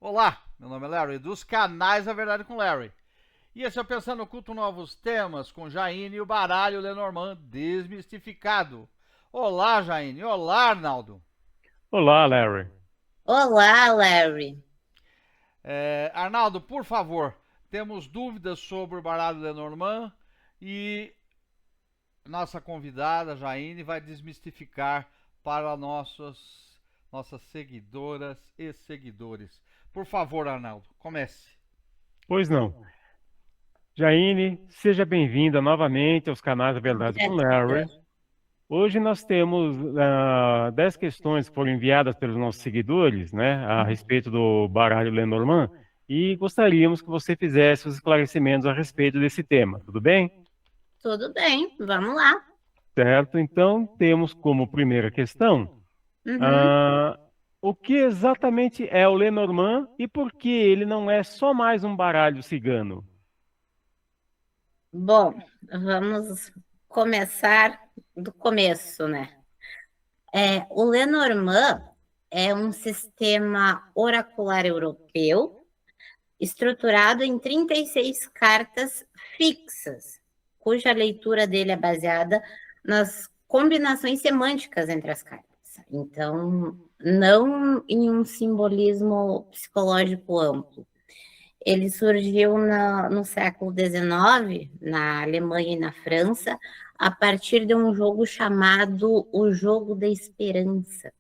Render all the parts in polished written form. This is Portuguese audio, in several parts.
Olá, meu nome é Larry, dos canais A Verdade com Larry. E esse é o Pensando Oculto Novos Temas, com Jaine e o baralho Lenormand desmistificado. Olá, Jaine. Olá, Arnaldo. Olá, Larry. Olá, Larry. Arnaldo, por favor, temos dúvidas sobre o baralho Lenormand e nossa convidada, Jaine, vai desmistificar para nossas seguidoras e seguidores. Por favor, Arnaldo, comece. Pois não. Jaine, seja bem-vinda novamente aos canais da Verdade com Larry. Hoje nós temos 10 questões que foram enviadas pelos nossos seguidores, né, a respeito do baralho Lenormand, e gostaríamos que você fizesse os esclarecimentos a respeito desse tema, tudo bem? Tudo bem, vamos lá. Certo, então temos como primeira questão, Uhum. o que exatamente é o Lenormand e por que ele não é só mais um baralho cigano? Bom, vamos começar do começo, né? O Lenormand é um sistema oracular europeu estruturado em 36 cartas fixas, cuja leitura dele é baseada nas combinações semânticas entre as cartas. Então, não em um simbolismo psicológico amplo. Ele surgiu no século XIX, na Alemanha e na França, a partir de um jogo chamado O Jogo da Esperança,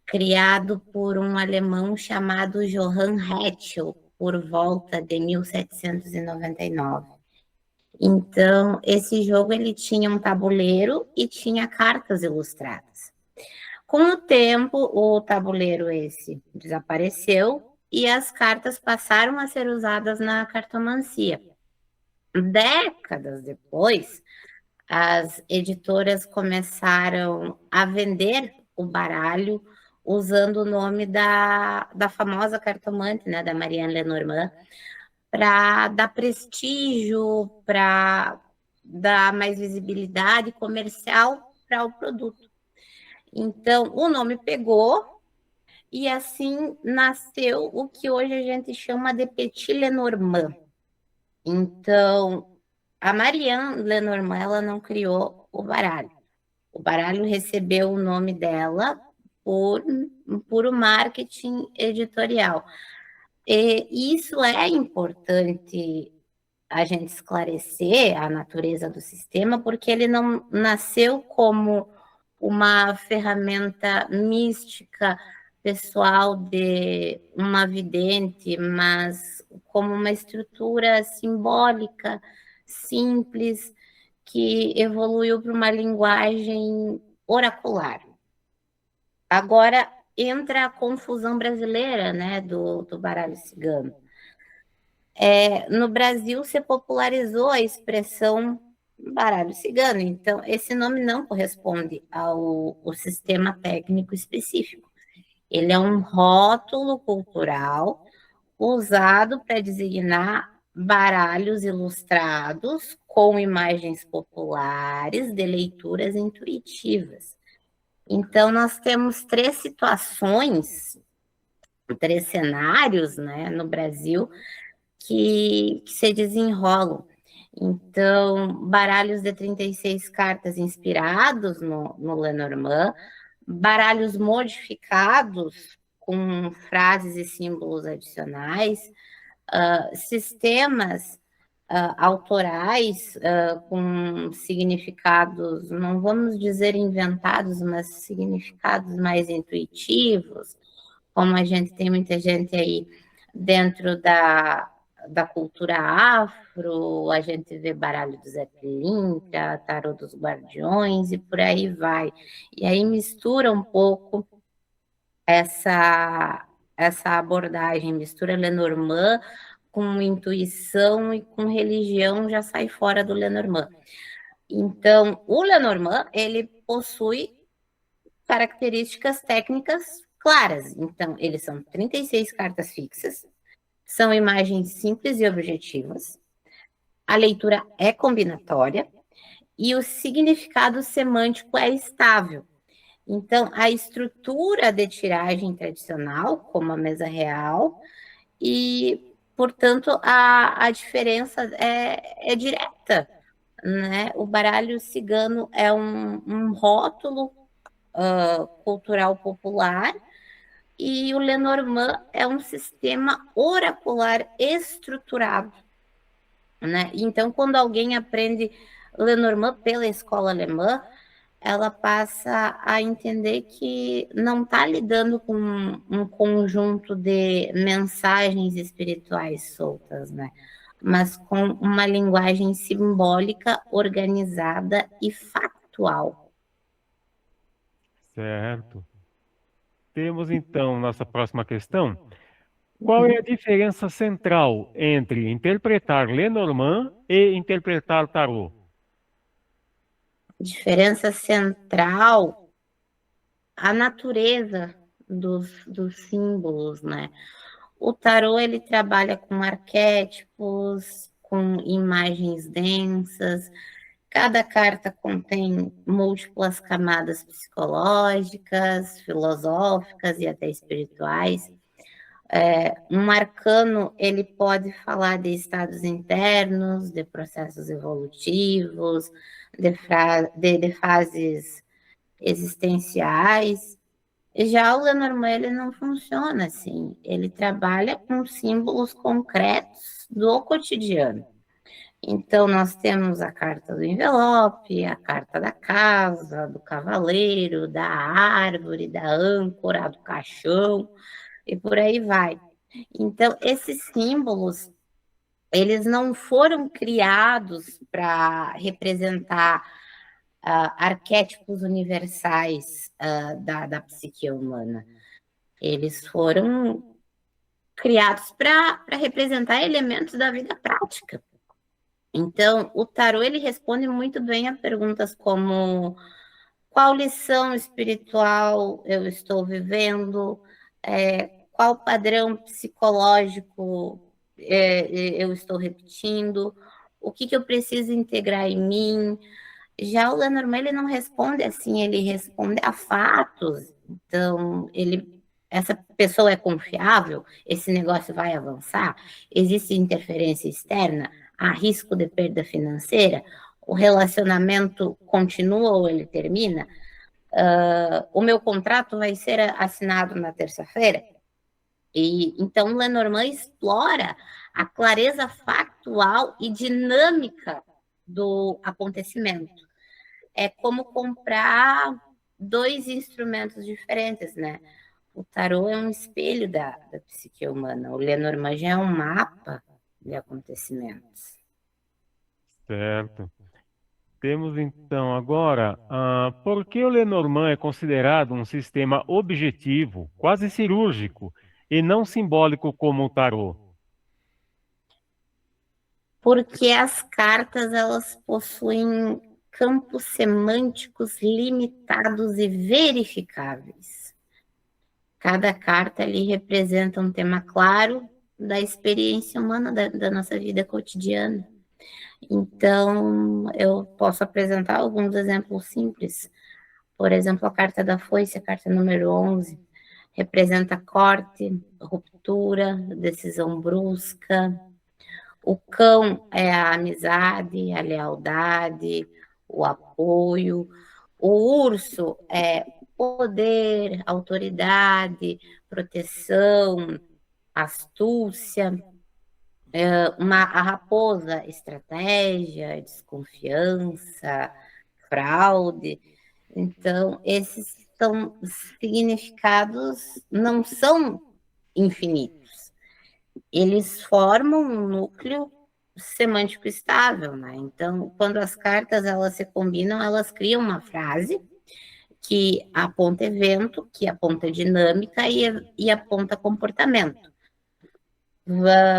criado por um alemão chamado Johann Hetschel, por volta de 1799. Então, esse jogo ele tinha um tabuleiro e tinha cartas ilustradas. Com o tempo, o tabuleiro esse desapareceu e as cartas passaram a ser usadas na cartomancia. Décadas depois, as editoras começaram a vender o baralho usando o nome da famosa cartomante, né, da Marianne Lenormand, para dar prestígio, para dar mais visibilidade comercial para o produto. Então, o nome pegou e assim nasceu o que hoje a gente chama de Petit Lenormand. Então, a Marianne Lenormand, ela não criou o baralho. O baralho recebeu o nome dela por puro marketing editorial. E isso é importante a gente esclarecer a natureza do sistema, porque ele não nasceu como uma ferramenta mística pessoal de uma vidente, mas como uma estrutura simbólica, simples, que evoluiu para uma linguagem oracular. Agora entra a confusão brasileira, né, do baralho cigano. No Brasil se popularizou a expressão baralho cigano, então esse nome não corresponde ao sistema técnico específico. Ele é um rótulo cultural usado para designar baralhos ilustrados com imagens populares de leituras intuitivas. Então, nós temos três situações, três cenários, né, no Brasil, que se desenrolam. Então, baralhos de 36 cartas inspirados no Lenormand, baralhos modificados com frases e símbolos adicionais, sistemas autorais com significados, não vamos dizer inventados, mas significados mais intuitivos, como a gente tem muita gente aí dentro da cultura afro, a gente vê baralho do Zé Pilintra, tarô dos guardiões e por aí vai. E aí mistura um pouco essa abordagem, mistura Lenormand com intuição e com religião, já sai fora do Lenormand. Então, o Lenormand, ele possui características técnicas claras. Então, eles são 36 cartas fixas, são imagens simples e objetivas, a leitura é combinatória e o significado semântico é estável. Então, a estrutura de tiragem tradicional, como a mesa real, e, portanto, a diferença é direta, né? O baralho cigano é um rótulo cultural popular e o Lenormand é um sistema oracular estruturado, né? Então, quando alguém aprende Lenormand pela escola alemã, ela passa a entender que não está lidando com um conjunto de mensagens espirituais soltas, né? Mas com uma linguagem simbólica, organizada e factual. Certo. Temos então nossa próxima questão. Qual é a diferença central entre interpretar Lenormand e interpretar tarô? Diferença central, a natureza dos símbolos, né? O tarô, ele trabalha com arquétipos, com imagens densas. Cada carta contém múltiplas camadas psicológicas, filosóficas e até espirituais. Um arcano, ele pode falar de estados internos, de processos evolutivos, de fases existenciais. Já o Lenormand, ele não funciona assim. Ele trabalha com símbolos concretos do cotidiano. Então, nós temos a carta do envelope, a carta da casa, do cavaleiro, da árvore, da âncora, do caixão, e por aí vai. Então, esses símbolos, eles não foram criados para representar arquétipos universais da psique humana. Eles foram criados para representar elementos da vida prática. Então, o tarô, ele responde muito bem a perguntas como qual lição espiritual eu estou vivendo, qual padrão psicológico eu estou repetindo, o que eu preciso integrar em mim. Já o Lenormand, ele não responde assim, ele responde a fatos. Então, essa pessoa é confiável? Esse negócio vai avançar? Existe interferência externa? Há risco de perda financeira? O relacionamento continua ou ele termina? O meu contrato vai ser assinado na terça-feira? E então Lenormand explora a clareza factual e dinâmica do acontecimento. É como comprar dois instrumentos diferentes, né? O tarô é um espelho da psique humana. O Lenormand já é um mapa de acontecimentos. Certo. Temos então agora, por que o Lenormand é considerado um sistema objetivo, quase cirúrgico, e não simbólico como o tarô? Porque as cartas, elas possuem campos semânticos limitados e verificáveis. Cada carta ali representa um tema claro da experiência humana da nossa vida cotidiana. Então, eu posso apresentar alguns exemplos simples. Por exemplo, a carta da foice, a carta número 11, representa corte, ruptura, decisão brusca. O cão é a amizade, a lealdade, o apoio. O urso é poder, autoridade, proteção, astúcia. A raposa, estratégia, desconfiança, fraude. Então, esses são significados, não são infinitos. Eles formam um núcleo semântico estável, né? Então, quando as cartas elas se combinam, elas criam uma frase que aponta evento, que aponta dinâmica e aponta comportamento.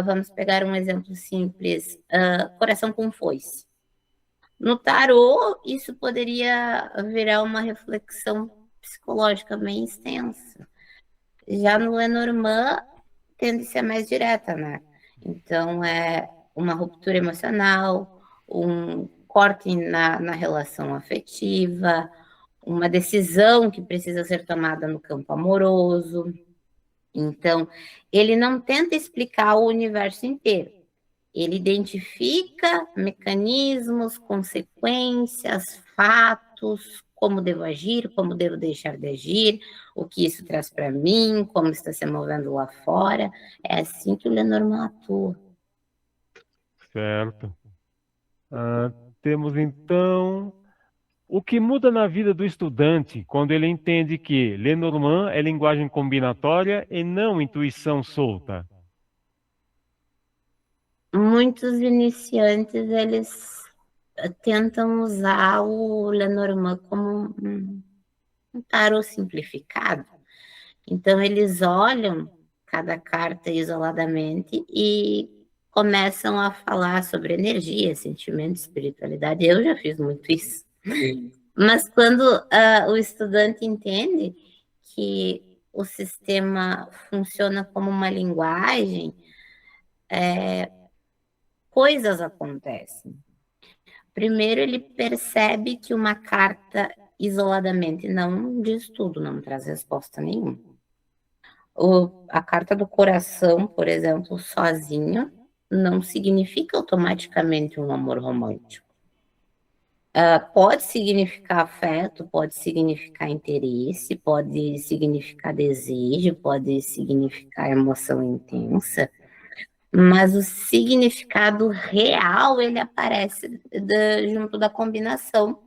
Vamos pegar um exemplo simples, coração com foice. No tarô, isso poderia virar uma reflexão psicológica bem extensa. Já no Lenormand, tende a ser mais direta, né? Então, é uma ruptura emocional, um corte na relação afetiva, uma decisão que precisa ser tomada no campo amoroso. Então, ele não tenta explicar o universo inteiro. Ele identifica mecanismos, consequências, fatos, como devo agir, como devo deixar de agir, o que isso traz para mim, como está se movendo lá fora. É assim que o Lenormand atua. Certo. Temos então o que muda na vida do estudante quando ele entende que Lenormand é linguagem combinatória e não intuição solta. Muitos iniciantes, eles tentam usar o Lenormand como um tarô simplificado. Então, eles olham cada carta isoladamente e começam a falar sobre energia, sentimento, espiritualidade. Eu já fiz muito isso. Mas quando o estudante entende que o sistema funciona como uma linguagem, coisas acontecem. Primeiro, ele percebe que uma carta isoladamente não diz tudo, não traz resposta nenhuma. A carta do coração, por exemplo, sozinho, não significa automaticamente um amor romântico. Pode significar afeto, pode significar interesse, pode significar desejo, pode significar emoção intensa, mas o significado real, ele aparece junto da combinação.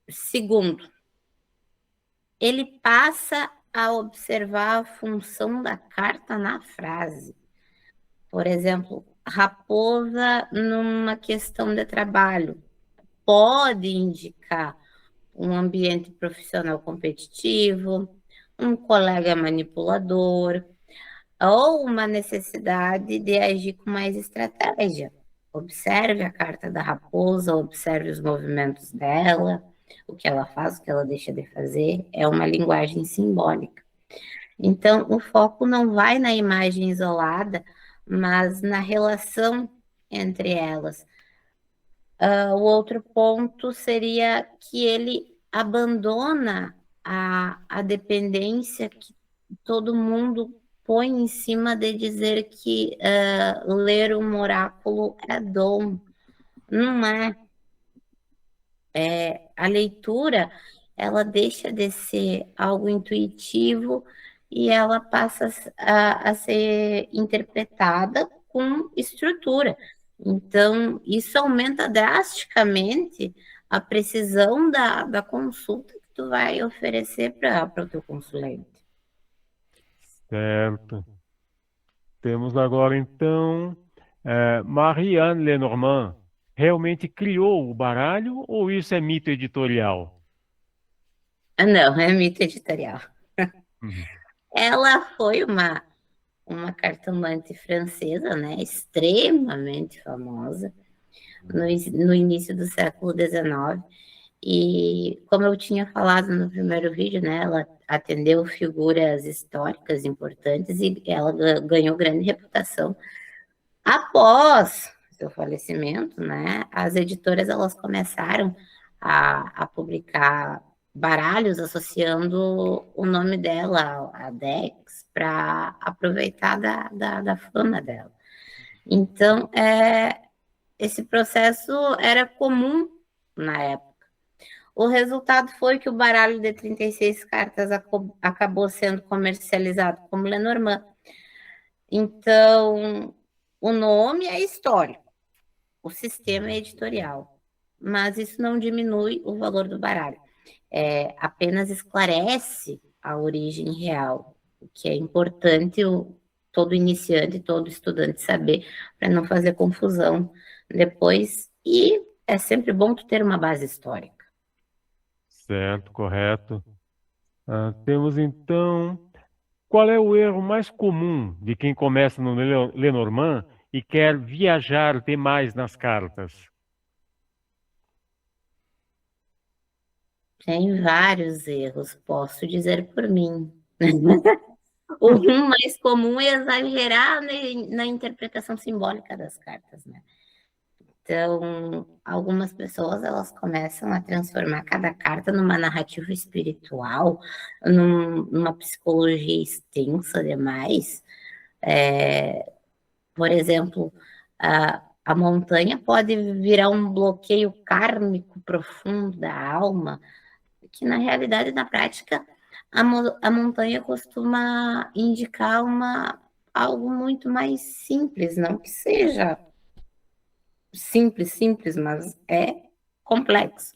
Segundo, ele passa a observar a função da carta na frase. Por exemplo, raposa numa questão de trabalho pode indicar um ambiente profissional competitivo, um colega manipulador, ou uma necessidade de agir com mais estratégia. Observe a carta da raposa, observe os movimentos dela, o que ela faz, o que ela deixa de fazer, é uma linguagem simbólica. Então, o foco não vai na imagem isolada, mas na relação entre elas. O outro ponto seria que ele abandona a dependência que todo mundo põe em cima de dizer que ler um oráculo é dom. Não é. A leitura, ela deixa de ser algo intuitivo e ela passa a ser interpretada com estrutura. Então, isso aumenta drasticamente a precisão da consulta que tu vai oferecer para o teu consulente. Certo. Temos agora, então, Marie-Anne Lenormand realmente criou o baralho ou isso é mito editorial? Não, é mito editorial. Uhum. Ela foi uma cartomante francesa, né, extremamente famosa, no início do século XIX. E, como eu tinha falado no primeiro vídeo, né, ela atendeu figuras históricas importantes e ela ganhou grande reputação. Após seu falecimento, né, as editoras elas começaram a publicar baralhos associando o nome dela a Dex para aproveitar da fama dela. Então, esse processo era comum na época. O resultado foi que o baralho de 36 cartas acabou sendo comercializado como Lenormand. Então, o nome é histórico, o sistema é editorial, mas isso não diminui o valor do baralho. Apenas esclarece a origem real, o que é importante todo iniciante, todo estudante saber, para não fazer confusão depois. E é sempre bom tu ter uma base histórica. Certo, correto. Temos então, qual é o erro mais comum de quem começa no Lenormand e quer viajar demais nas cartas? Tem vários erros, posso dizer por mim. O mais comum é exagerar na interpretação simbólica das cartas, né? Então, algumas pessoas elas começam a transformar cada carta numa narrativa espiritual, numa psicologia extensa demais. Por exemplo, a montanha pode virar um bloqueio kármico profundo da alma, que na realidade, na prática, a montanha costuma indicar algo muito mais simples, não que seja simples, mas é complexo.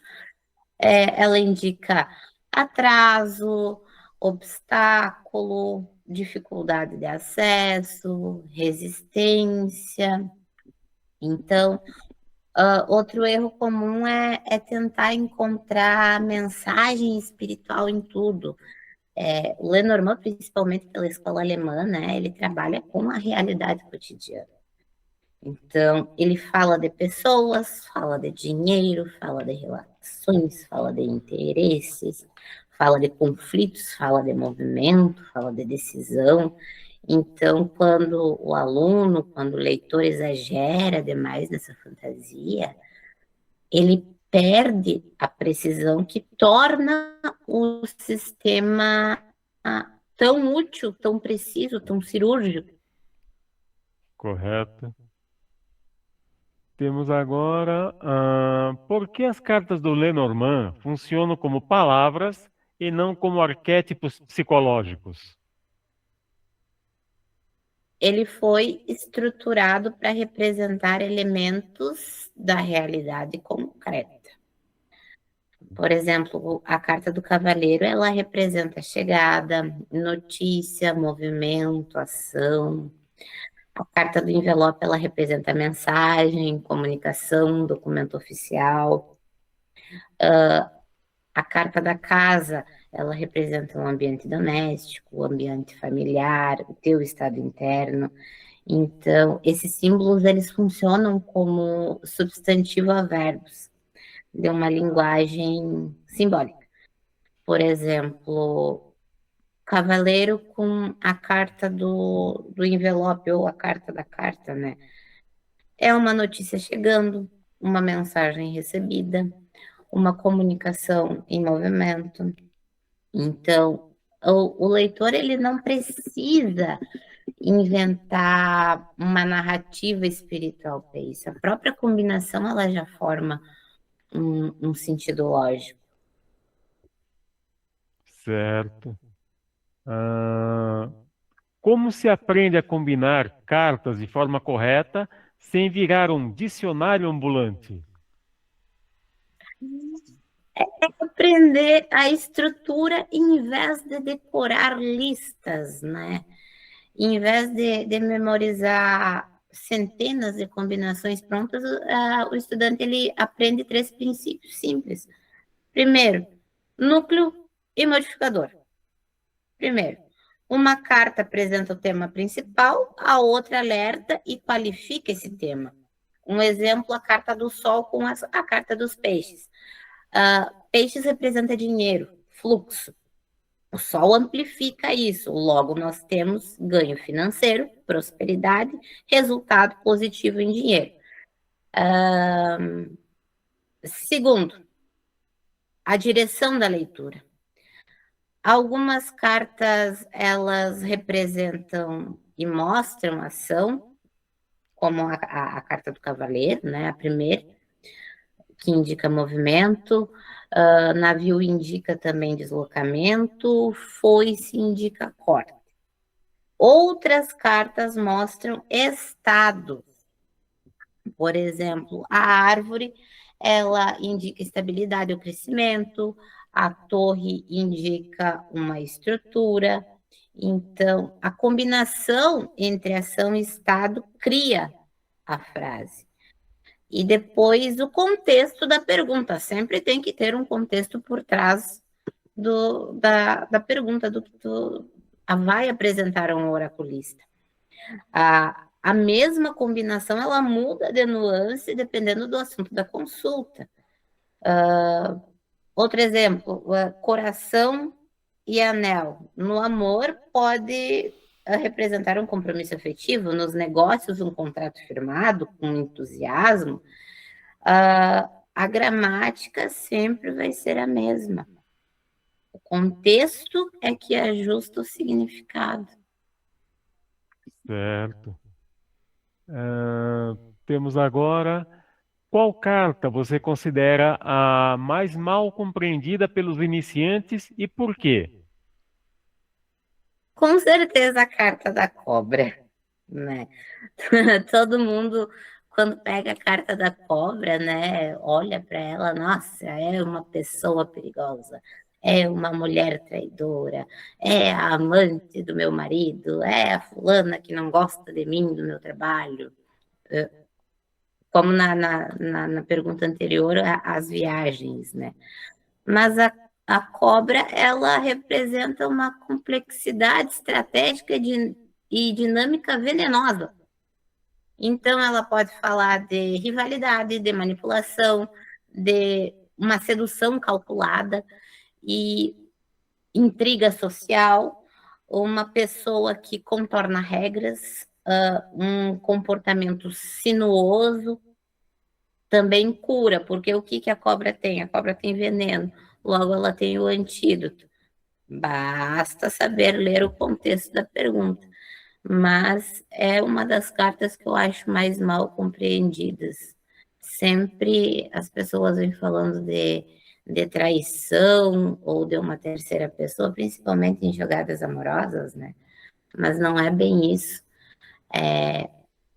Ela indica atraso, obstáculo, dificuldade de acesso, resistência. Então, outro erro comum é tentar encontrar mensagem espiritual em tudo. O Lenormand, principalmente pela escola alemã, né, ele trabalha com a realidade cotidiana. Então, ele fala de pessoas, fala de dinheiro, fala de relações, fala de interesses, fala de conflitos, fala de movimento, fala de decisão. Então, quando o leitor exagera demais nessa fantasia, ele perde a precisão que torna o sistema tão útil, tão preciso, tão cirúrgico. Correto. Temos agora, por que as cartas do Lenormand funcionam como palavras e não como arquétipos psicológicos? Ele foi estruturado para representar elementos da realidade concreta. Por exemplo, a carta do cavaleiro, ela representa chegada, notícia, movimento, ação. A carta do envelope, ela representa mensagem, comunicação, documento oficial. A carta da casa, ela representa um ambiente doméstico, o ambiente familiar, o teu estado interno. Então, esses símbolos, eles funcionam como substantivo a verbos de uma linguagem simbólica. Por exemplo, cavaleiro com a carta do envelope ou a carta da carta, né? É uma notícia chegando, uma mensagem recebida, uma comunicação em movimento. Então, o leitor, ele não precisa inventar uma narrativa espiritual para isso. A própria combinação, ela já forma um sentido lógico. Certo. Como se aprende a combinar cartas de forma correta sem virar um dicionário ambulante? Aprender a estrutura em vez de decorar listas, né? Em vez de memorizar centenas de combinações prontas, o estudante ele aprende 3 princípios simples. Primeiro, núcleo e modificador. Primeiro, uma carta apresenta o tema principal, a outra alerta e qualifica esse tema. Um exemplo, a carta do Sol com a carta dos peixes. Peixes representa dinheiro, fluxo. O Sol amplifica isso, logo nós temos ganho financeiro, prosperidade, resultado positivo em dinheiro. Segundo, a direção da leitura. Algumas cartas, elas representam e mostram ação, como a carta do cavaleiro, né, a primeira, que indica movimento, navio indica também deslocamento, foice indica corte. Outras cartas mostram estado. Por exemplo, a árvore, ela indica estabilidade ou crescimento, a torre indica uma estrutura. Então, a combinação entre ação e estado cria a frase. E depois o contexto da pergunta. Sempre tem que ter um contexto por trás da pergunta, do que tu vai apresentar a um oraculista. A mesma combinação, ela muda de nuance dependendo do assunto da consulta. Outro exemplo, coração e anel. No amor, pode representar um compromisso afetivo, nos negócios, um contrato firmado com entusiasmo, A gramática sempre vai ser a mesma. O contexto é que ajusta o significado. Certo. Temos agora, qual carta você considera a mais mal compreendida pelos iniciantes e por quê? Com certeza a carta da cobra, né? Todo mundo, quando pega a carta da cobra, né, olha para ela, nossa, é uma pessoa perigosa, é uma mulher traidora, é a amante do meu marido, é a fulana que não gosta de mim, do meu trabalho. Como na pergunta anterior, as viagens, né? Mas a cobra, ela representa uma complexidade estratégica e dinâmica venenosa. Então, ela pode falar de rivalidade, de manipulação, de uma sedução calculada e intriga social, uma pessoa que contorna regras, um comportamento sinuoso, também cura, porque o que a cobra tem? A cobra tem veneno, logo ela tem o antídoto. Basta saber ler o contexto da pergunta. Mas é uma das cartas que eu acho mais mal compreendidas. Sempre as pessoas vêm falando de traição ou de uma terceira pessoa, principalmente em jogadas amorosas, né? Mas não é bem isso.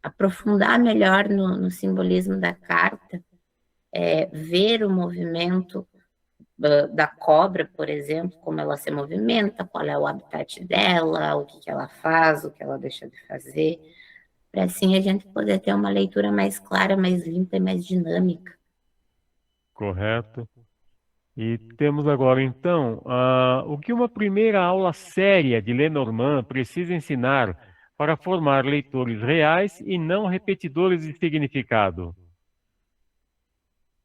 Aprofundar melhor no simbolismo da carta, ver o movimento da cobra, por exemplo, como ela se movimenta, qual é o habitat dela, o que ela faz, o que ela deixa de fazer, para assim a gente poder ter uma leitura mais clara, mais limpa e mais dinâmica. Correto. E temos agora, então, o que uma primeira aula séria de Lenormand precisa ensinar para formar leitores reais e não repetidores de significado?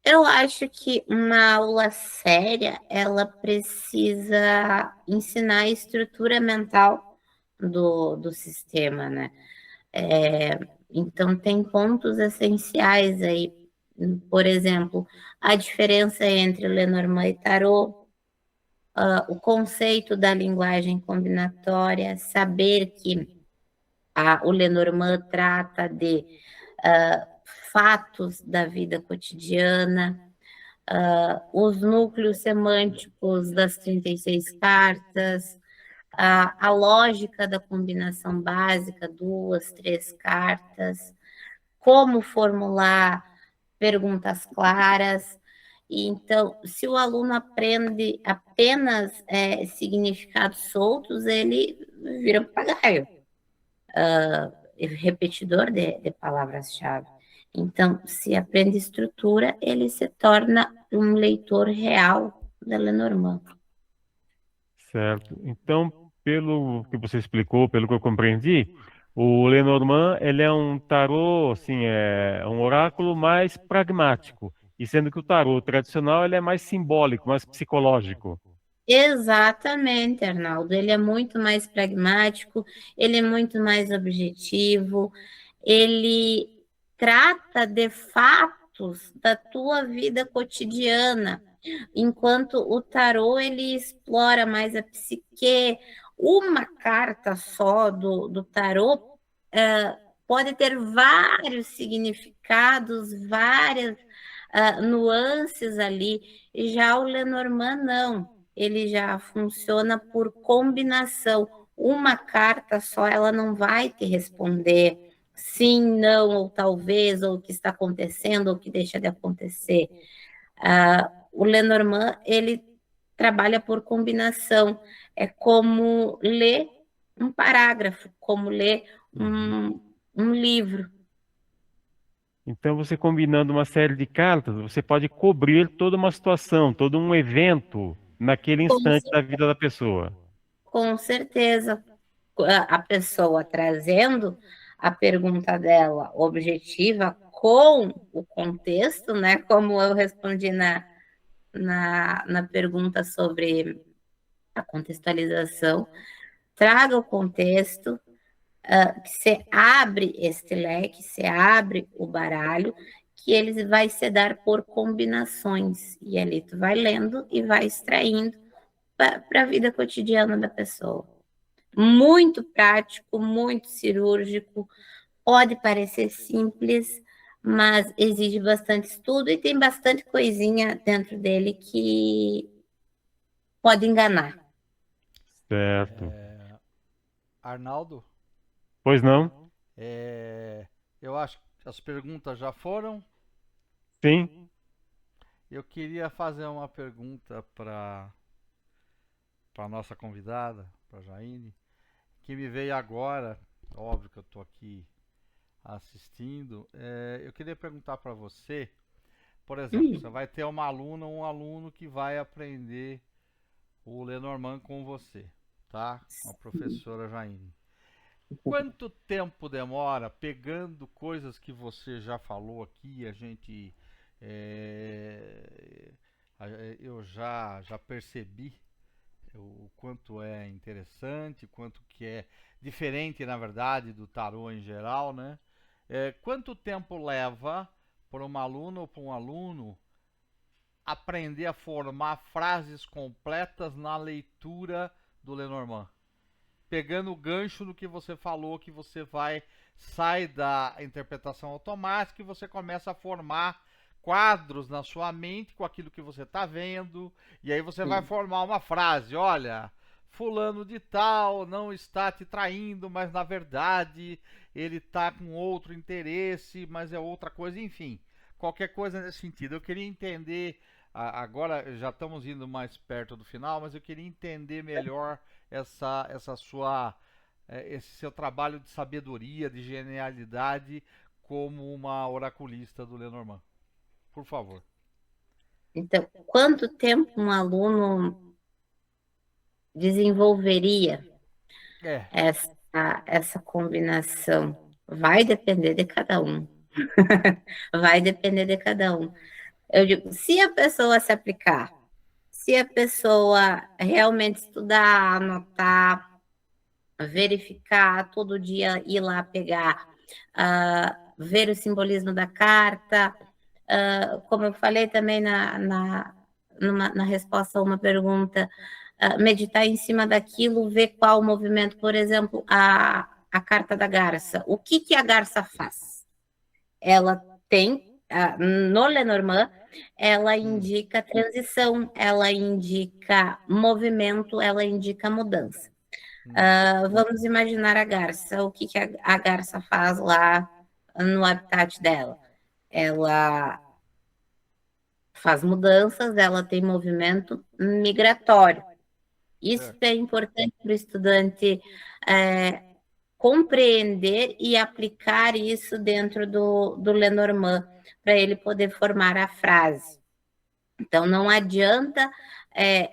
Eu acho que uma aula séria, ela precisa ensinar a estrutura mental do sistema, né? Então, tem pontos essenciais aí, por exemplo, a diferença entre Lenormand e Tarot, o conceito da linguagem combinatória, saber que o Lenormand trata de fatos da vida cotidiana, os núcleos semânticos das 36 cartas, a lógica da combinação básica, 2, 3 cartas, como formular perguntas claras. Então, se o aluno aprende apenas significados soltos, ele vira papagaio, repetidor de palavras-chave. Então, se aprende estrutura, ele se torna um leitor real da Lenormand. Certo. Então, pelo que você explicou, pelo que eu compreendi, o Lenormand, ele é um tarô, assim, é um oráculo mais pragmático, e sendo que o tarô tradicional, ele é mais simbólico, mais psicológico. Exatamente, Arnaldo. Ele é muito mais pragmático, ele é muito mais objetivo, ele trata de fatos da tua vida cotidiana, enquanto o tarô ele explora mais a psique. Uma carta só do tarô pode ter vários significados, várias nuances ali. Já o Lenormand não, ele já funciona por combinação. Uma carta só, ela não vai te responder sim, não, ou talvez, ou o que está acontecendo, ou o que deixa de acontecer. O Lenormand, ele trabalha por combinação. É como ler um parágrafo, como ler um livro. Então, você combinando uma série de cartas, você pode cobrir toda uma situação, todo um evento naquele instante da vida da pessoa. Com certeza, a pessoa trazendo a pergunta dela objetiva com o contexto, né? Como eu respondi na pergunta sobre a contextualização, traga o contexto, que você abre este leque, você abre o baralho, que ele vai se dar por combinações. E ali tu vai lendo e vai extraindo para a vida cotidiana da pessoa. Muito prático, muito cirúrgico, pode parecer simples, mas exige bastante estudo e tem bastante coisinha dentro dele que pode enganar. Certo. Arnaldo, Pois não? eu acho que as perguntas já foram. Sim. Eu queria fazer uma pergunta para nossa convidada, para Jaine, que me veio agora. Óbvio que eu estou aqui assistindo. Eu queria perguntar para você, por exemplo, você vai ter uma aluna ou um aluno que vai aprender o Lenormand com você, tá? Com a professora Jaine. Quanto tempo demora pegando coisas que você já falou aqui, é, eu já percebi o quanto é interessante, quanto que é diferente, na verdade, do tarô em geral, né? Quanto tempo leva para uma aluna ou para um aluno aprender a formar frases completas na leitura do Lenormand? Pegando o gancho do que você falou, que você sai da interpretação automática e você começa a formar quadros na sua mente com aquilo que você está vendo, e aí você vai formar uma frase. Olha, fulano de tal não está te traindo, mas na verdade ele está com outro interesse, mas é outra coisa, enfim, qualquer coisa nesse sentido. Eu queria entender, agora já estamos indo mais perto do final, mas eu queria entender melhor esse seu trabalho de sabedoria, de genialidade como uma oraculista do Lenormand. Por favor. Então, quanto tempo um aluno desenvolveria essa combinação? Vai depender de cada um. Vai depender de cada um. Eu digo, se a pessoa se aplicar, se a pessoa realmente estudar, anotar, verificar, todo dia ir lá pegar, ver o simbolismo da carta, como eu falei também na resposta a uma pergunta, meditar em cima daquilo, ver qual o movimento, por exemplo, a carta da garça. O que a garça faz? Ela tem, no Lenormand, ela indica transição, ela indica movimento, ela indica mudança. Vamos imaginar a garça. O que a garça faz lá no habitat dela? Ela faz mudanças, ela tem movimento migratório. Isso é importante para o estudante compreender e aplicar isso dentro do Lenormand, para ele poder formar a frase. Então, não adianta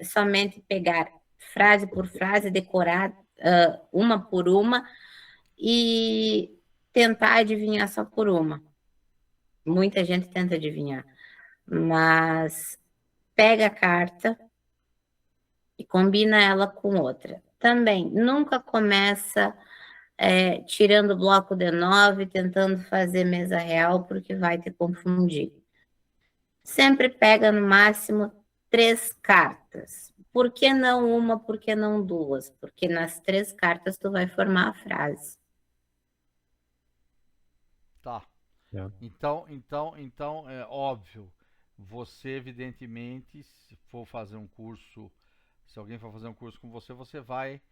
somente pegar frase por frase, decorar uma por uma e tentar adivinhar só por uma. Muita gente tenta adivinhar, mas pega a carta e combina ela com outra. Também, nunca começa tirando o bloco de 9, tentando fazer mesa real, porque vai te confundir. Sempre pega no máximo 3 cartas. Por que não uma, por que não duas? Porque nas 3 cartas tu vai formar a frase. Tá. Então é óbvio, você evidentemente, se for fazer um curso, se alguém for fazer um curso com você, você vai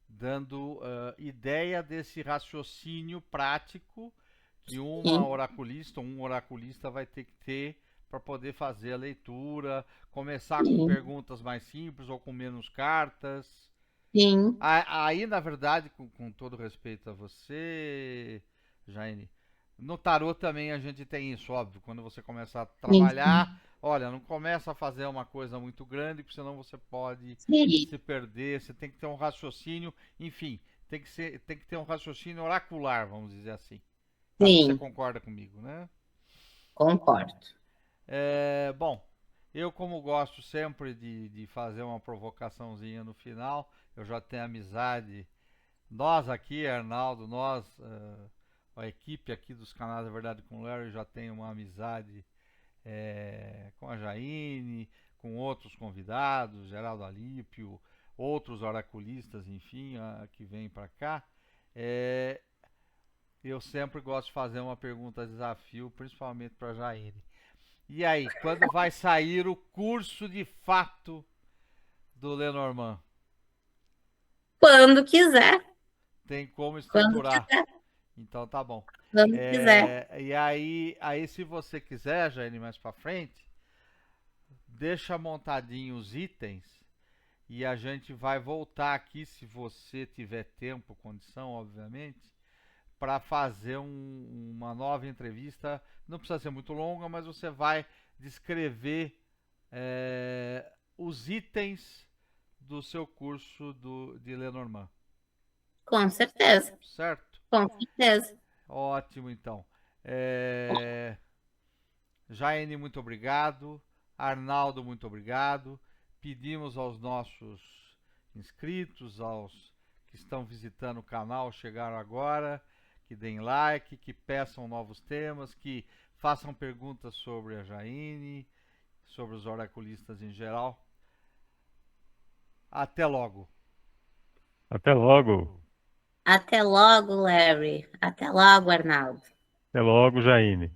dando ideia desse raciocínio prático que um oraculista vai ter que ter para poder fazer a leitura, começar com perguntas mais simples ou com menos cartas. Sim. Aí, na verdade, com todo respeito a você, Jaine, no tarô também a gente tem isso, óbvio. Quando você começa a trabalhar, olha, não começa a fazer uma coisa muito grande, porque senão você pode se perder. Você tem que ter um raciocínio, enfim, tem que ter um raciocínio oracular, vamos dizer assim. Acho que você concorda comigo, né? Concordo. Bom, eu como gosto sempre de fazer uma provocaçãozinha no final, eu já tenho amizade. Nós aqui, Arnaldo, a equipe aqui dos canais da Verdade com o Larry já tem uma amizade com a Jaine, com outros convidados, Geraldo Alípio, outros oraculistas, enfim, que vêm para cá. Eu sempre gosto de fazer uma pergunta desafio, principalmente para a Jaine. E aí, quando vai sair o curso de fato do Lenormand? Quando quiser. Tem como Quando estruturar. quiser. Então tá bom. Quando quiser. E aí, se você quiser, Jaine, mais para frente, deixa montadinho os itens e a gente vai voltar aqui, se você tiver tempo, condição, obviamente, para fazer uma nova entrevista. Não precisa ser muito longa, mas você vai descrever os itens do seu curso de Lenormand. Com certeza. Certo? Com certeza. Ótimo, então. Jaine, muito obrigado. Arnaldo, muito obrigado. Pedimos aos nossos inscritos, aos que estão visitando o canal, chegaram agora, que deem like, que peçam novos temas, que façam perguntas sobre a Jaine, sobre os oraculistas em geral. Até logo. Até logo. Até logo, Larry. Até logo, Arnaldo. Até logo, Jaine.